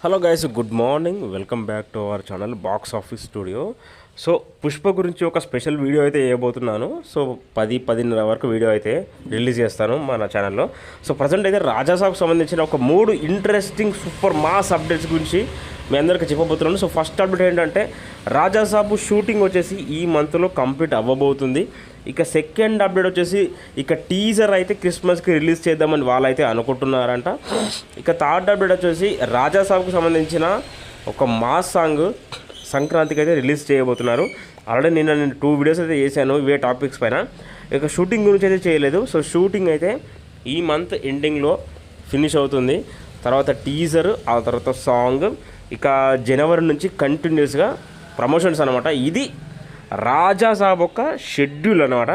Hello guys, good morning. Welcome back to our channel box office studio. So Pushpa గురించి ఒక special video అయితే వేయబోతున్నాను. So 10-10:30 వరకు video అయితే release చేస్తాను మన ఛానల్లో. సో ప్రజెంట్ అయితే రాజాసాబ్కి సంబంధించిన ఒక 3 ఇంట్రెస్టింగ్ సూపర్ మాస్ అప్డేట్స్ గురించి మీ అందరికీ చెప్పబోతున్నాను. సో ఫస్ట్ అప్డేట్ ఏంటంటే రాజాసాబ్ షూటింగ్ వచ్చేసి ఈ మంత్లో కంప్లీట్ అవ్వబోతుంది. ఇక సెకండ్ అప్డేట్ వచ్చేసి ఇక టీజర్ అయితే క్రిస్మస్కి రిలీజ్ చేద్దామని వాళ్ళైతే అనుకుంటున్నారంట. ఇక థర్డ్ అప్డేట్ వచ్చేసి రాజాసాబ్కు సంబంధించిన ఒక మాస్ సాంగ్ సంక్రాంతికి అయితే రిలీజ్ చేయబోతున్నారు. ఆల్రెడీ నేను 2 వీడియోస్ అయితే చేశాను ఇవే టాపిక్స్ పైన. ఇక షూటింగ్ గురించి అయితే చేయలేదు. సో షూటింగ్ అయితే ఈ మంత్ ఎండింగ్లో ఫినిష్ అవుతుంది. తర్వాత టీజర్, ఆ తర్వాత సాంగ్, ఇక జనవరి నుంచి కంటిన్యూస్గా ప్రమోషన్స్ అనమాట. ఇది రాజాసాబ్ ఒక షెడ్యూల్ అనమాట.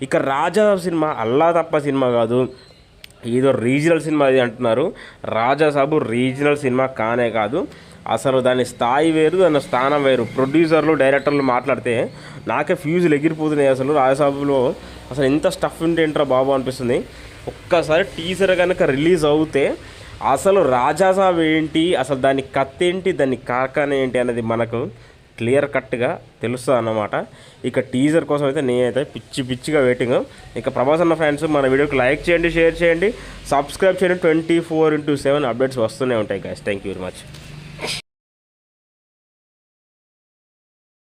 ఇక రాజాసాబ్ సినిమా అల్లా తప్ప సినిమా కాదు, ఏదో రీజనల్ సినిమా అది అంటున్నారు. రాజాసాబు రీజనల్ సినిమా కానే కాదు. అసలు దాని స్థాయి వేరు, దాని స్థానం వేరు. ప్రొడ్యూసర్లు, డైరెక్టర్లు మాట్లాడితే నాకే ఫ్యూజులు ఎగిరిపోతున్నాయి. అసలు రాజాసాబులో అసలు ఎంత స్టఫ్ ఉంటే ఏంట్రా బాబు అనిపిస్తుంది. ఒక్కసారి టీజర్ కనుక రిలీజ్ అవుతే అసలు రాజాసాబ్ ఏంటి, అసలు దాని కథ ఏంటి, దాని కార్ఖాన ఏంటి అనేది మనకు క్లియర్ కట్గా తెలుస్తుంది అన్నమాట. ఇక టీజర్ కోసం అయితే నేనైతే పిచ్చిగా వెయిటింగ్. ఇక ప్రభాస్ అన్న ఫ్యాన్స్ మన వీడియోకి లైక్ చేయండి, షేర్ చేయండి, సబ్స్క్రైబ్ చేయండి. 24/7 అప్డేట్స్ వస్తూనే ఉంటాయి guys. Thank you very much.